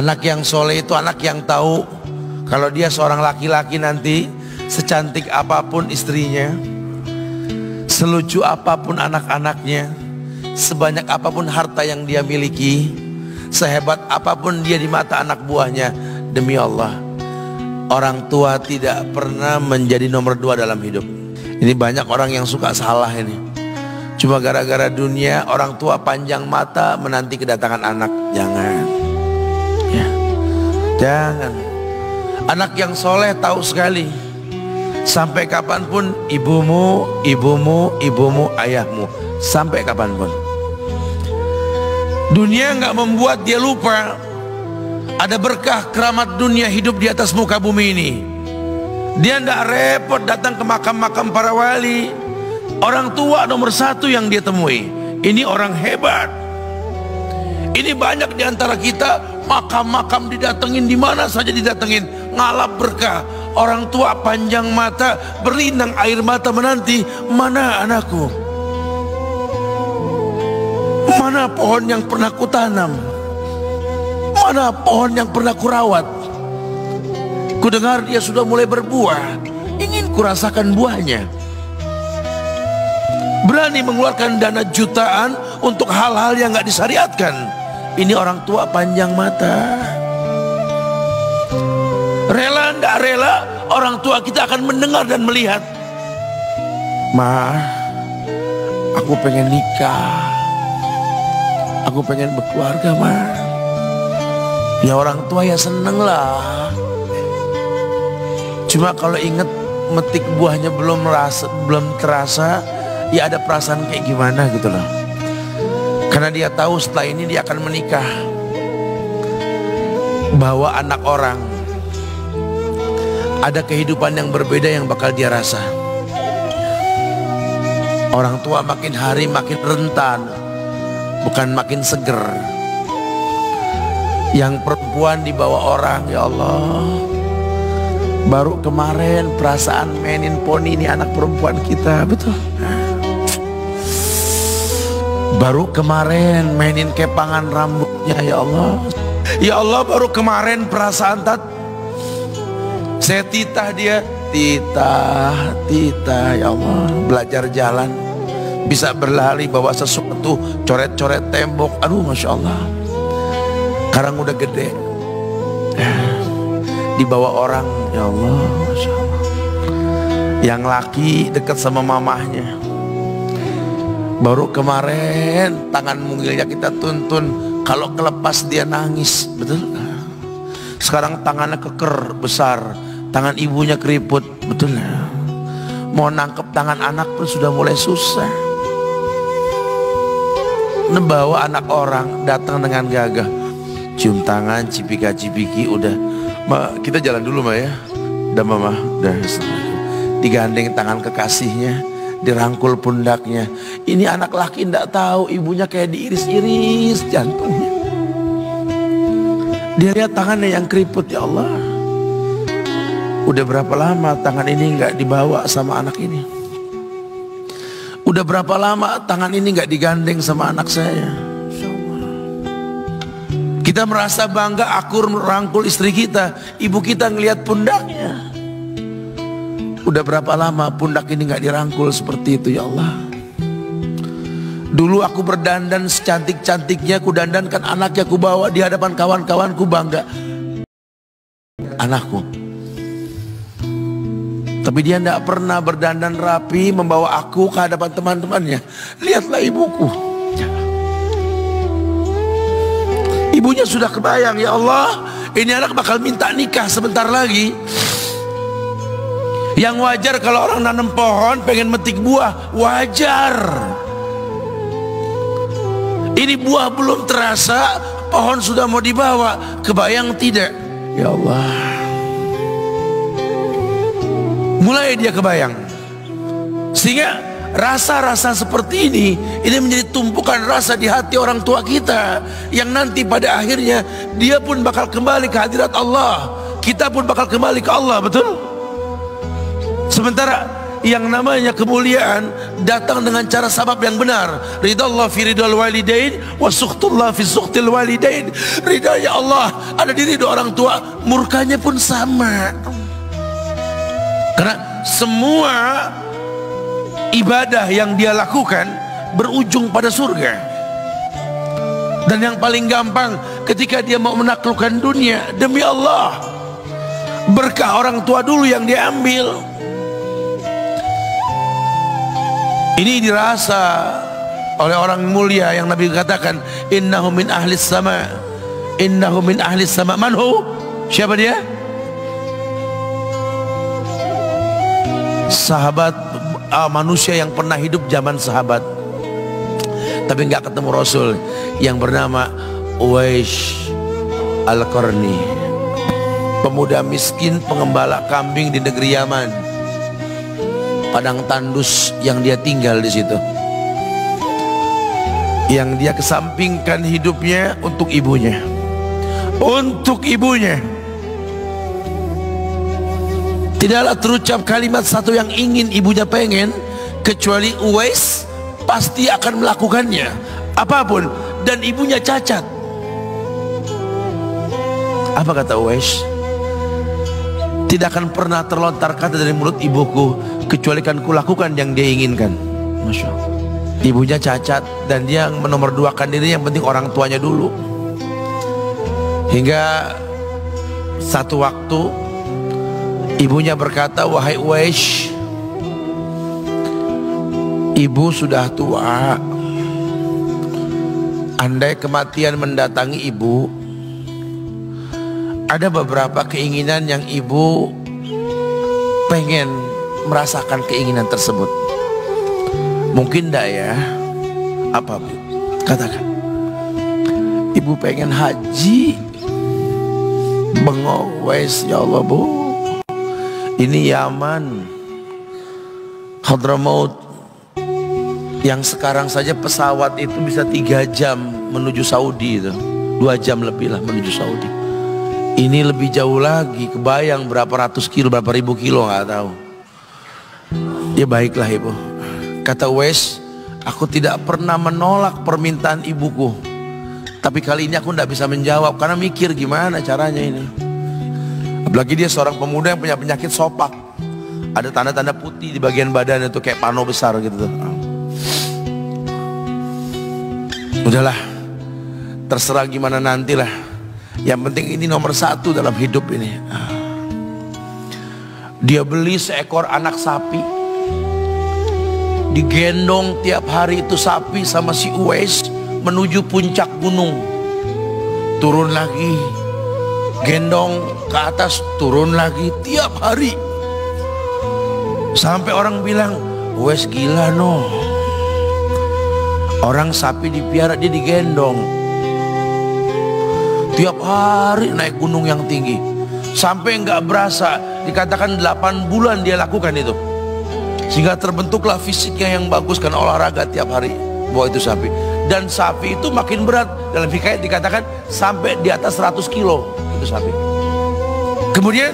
Anak yang soleh itu anak yang tahu kalau dia seorang laki-laki nanti, secantik apapun istrinya, selucu apapun anak-anaknya, sebanyak apapun harta yang dia miliki, sehebat apapun dia di mata anak buahnya, demi Allah, orang tua tidak pernah menjadi nomor 2 dalam hidup. Ini banyak orang yang suka salah ini. Cuma gara-gara dunia, orang tua panjang mata menanti kedatangan anak. Jangan ya, jangan. Anak yang soleh tahu sekali, sampai kapanpun ibumu, ayahmu, sampai kapanpun. Dunia nggak membuat dia lupa ada berkah keramat dunia hidup di atas muka bumi ini. Dia nggak repot datang ke makam-makam para wali. Orang tua nomor 1 yang dia temui. Ini orang hebat. Ini banyak di antara kita, makam-makam didatengin, di mana saja didatengin, ngalap berkah. Orang tua panjang mata, berlinang air mata menanti, mana anakku? Mana pohon yang pernah kutanam? Mana pohon yang pernah kurawat? Kudengar dia sudah mulai berbuah, ingin kurasakan buahnya. Berani mengeluarkan dana jutaan untuk hal-hal yang gak disyariatkan. Ini orang tua panjang mata. Rela nggak rela, orang tua kita akan mendengar dan melihat. Ma, aku pengen nikah, aku pengen berkeluarga, Ma. Ya orang tua ya seneng lah. Cuma kalau inget metik buahnya belum terasa, ya ada perasaan kayak gimana gitu loh. Karena dia tahu setelah ini dia akan menikah, bahwa anak orang ada kehidupan yang berbeda yang bakal dia rasa. Orang tua makin hari makin rentan, bukan makin seger. Yang perempuan dibawa orang, ya Allah. Baru kemarin perasaan mainin poni, ini anak perempuan kita, betul. Baru kemarin mainin kepangan rambutnya, ya Allah. Ya Allah, baru kemarin perasaan saya titah dia, titah, ya Allah. Belajar jalan, bisa berlari bawa sesuatu, coret-coret tembok, aduh Masya Allah. Sekarang udah gede, dibawa orang, ya Allah, Masya Allah. Yang laki dekat sama mamahnya. Baru kemarin tangan mungilnya kita tuntun, kalau kelepas dia nangis, betul? Sekarang tangannya keker besar, tangan ibunya keriput, betul? Mau nangkep tangan anak pun sudah mulai susah. Nebawa anak orang datang dengan gagah, cium tangan, cipika-cipiki, udah. Ma, kita jalan dulu, Ma ya. Udah Mama, udah. Digandeng tangan kekasihnya, dirangkul pundaknya. Ini anak laki ndak tahu ibunya kayak diiris-iris jantungnya. Dia lihat tangannya yang keriput, ya Allah. Udah berapa lama tangan ini nggak dibawa sama anak ini? Udah berapa lama tangan ini nggak digandeng sama anak saya? Kita merasa bangga akur merangkul istri kita, ibu kita ngelihat pundaknya. Udah berapa lama pundak ini gak dirangkul seperti itu, ya Allah. Dulu aku berdandan secantik-cantiknya, ku dandankan anaknya, ku bawa di hadapan kawan-kawanku, bangga anakku. Tapi dia tidak pernah berdandan rapi membawa aku ke hadapan teman-temannya. Lihatlah ibuku, ibunya sudah kebayang, ya Allah, ini anak bakal minta nikah sebentar lagi. Yang wajar kalau orang nanam pohon pengen metik buah, wajar. Ini buah belum terasa, pohon sudah mau dibawa, kebayang tidak? Ya Allah. Mulai dia kebayang. Sehingga rasa-rasa seperti ini menjadi tumpukan rasa di hati orang tua kita, yang nanti pada akhirnya dia pun bakal kembali ke hadirat Allah, kita pun bakal kembali ke Allah, betul? Sementara yang namanya kemuliaan datang dengan cara sabab yang benar. Ridallah fi ridal walidain wa sukhtullah fi sukhtil walidain. Ridha Allah ada di ridho orang tua, murkanya pun sama. Karena semua ibadah yang dia lakukan berujung pada surga. Dan yang paling gampang ketika dia mau menaklukkan dunia, demi Allah, berkah orang tua dulu yang dia ambil. Ini dirasa oleh orang mulia yang Nabi katakan, innahu min ahlis sama, innahu min ahlis sama. Manhu? Siapa dia? Sahabat, manusia yang pernah hidup zaman sahabat tapi nggak ketemu Rasul, yang bernama Uwais Al-Qarni, pemuda miskin pengembala kambing di negeri Yaman. Padang tandus yang dia tinggal di situ, yang dia kesampingkan hidupnya untuk ibunya, untuk ibunya. Tidaklah terucap kalimat satu yang ingin ibunya pengen, kecuali Uwais pasti akan melakukannya apapun, dan ibunya cacat. Apa kata Uwais? Tidak akan pernah terlontar kata dari mulut ibuku kecuali kan kulakukan yang dia inginkan. Masya Allah. Ibunya cacat dan dia menomorduakan diri, yang penting orang tuanya dulu. Hingga satu waktu ibunya berkata, wahai Uwais, ibu sudah tua. Andai kematian mendatangi ibu, ada beberapa keinginan yang ibu pengen merasakan keinginan tersebut. Mungkin enggak ya? Apa Bu? Katakan. Ibu pengen haji. Bengong, Wais, ya Allah Bu, ini Yaman, Hadramaut, yang sekarang saja pesawat itu bisa 3 jam menuju Saudi itu, 2 jam lebih lah menuju Saudi. Ini lebih jauh lagi, kebayang berapa ratus kilo, berapa ribu kilo nggak tahu. Ya baiklah ibu, kata Uwais, aku tidak pernah menolak permintaan ibuku, tapi kali ini aku tidak bisa menjawab karena mikir gimana caranya ini. Apalagi dia seorang pemuda yang punya penyakit sopak, ada tanda-tanda putih di bagian badan itu kayak pano besar gitu. Udahlah, terserah gimana nantilah. Yang penting ini nomor 1 dalam hidup ini. Dia beli seekor anak sapi, digendong tiap hari itu sapi sama si Uwais menuju puncak gunung. Turun lagi, gendong ke atas, turun lagi tiap hari. Sampai orang bilang, Uwais gila no. Orang sapi dipiara, dia digendong tiap hari naik gunung yang tinggi. Sampai nggak berasa, dikatakan 8 bulan dia lakukan itu. Sehingga terbentuklah fisiknya yang bagus karena olahraga tiap hari bawa itu sapi. Dan sapi itu makin berat, dalam hikayat dikatakan sampai di atas 100 kilo itu sapi. Kemudian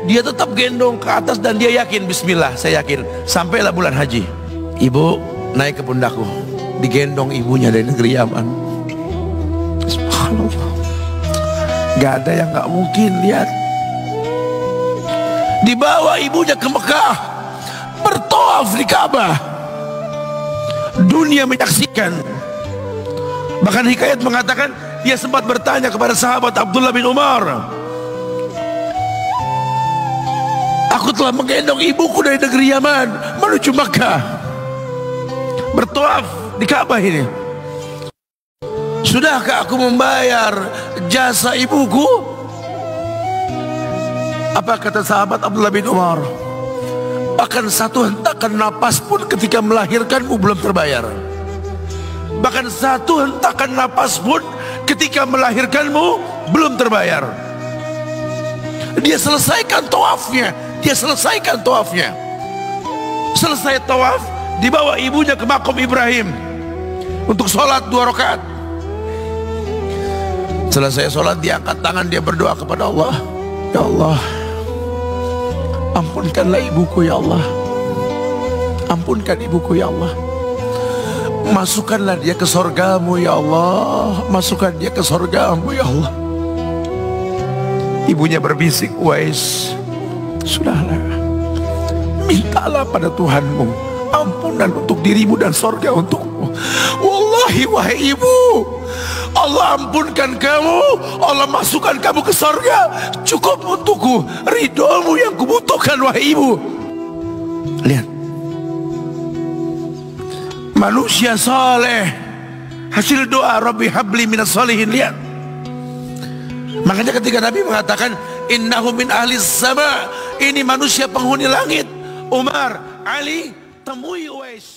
dia tetap gendong ke atas dan dia yakin, bismillah saya yakin. Sampailah bulan haji, ibu naik ke pundakku, digendong ibunya dari negeri Yaman. Subhanallah, gak ada yang gak mungkin. Lihat, dibawa ibunya ke Mekah, bertawaf di Ka'bah, dunia menyaksikan. Bahkan hikayat mengatakan dia sempat bertanya kepada sahabat Abdullah bin Umar, aku telah menggendong ibuku dari negeri Yaman menuju Mekah, bertawaf di Ka'bah ini, sudahkah aku membayar jasa ibuku? Apa kata sahabat Abdullah bin Umar? Bahkan satu hentakan napas pun ketika melahirkanmu belum terbayar. Bahkan satu hentakan napas pun ketika melahirkanmu belum terbayar. Dia selesaikan tawafnya, dia selesaikan tawafnya. Selesai tawaf, dibawa ibunya ke makom Ibrahim untuk sholat 2 rakaat. Selesai sholat, dia angkat tangan, dia berdoa kepada Allah, ya Allah, ampunkanlah ibuku ya Allah. Ampunkan ibuku ya Allah. Masukkanlah dia ke sorgamu ya Allah. Masukkan dia ke sorgamu ya Allah. Ibunya berbisik, Uwais, sudahlah, mintalah pada Tuhanmu ampunan untuk dirimu dan sorga untukmu. Wallahi wahai ibu, Allah ampunkan kamu, Allah masukkan kamu ke sorga, cukup untukku. Ridhomu yang kubutuhkan wahai ibu. Lihat, manusia saleh, hasil doa Rabbi habli minas solihin. Lihat, makanya ketika Nabi mengatakan innahu min ahli sama, ini manusia penghuni langit. Umar, Ali, temui Uwais.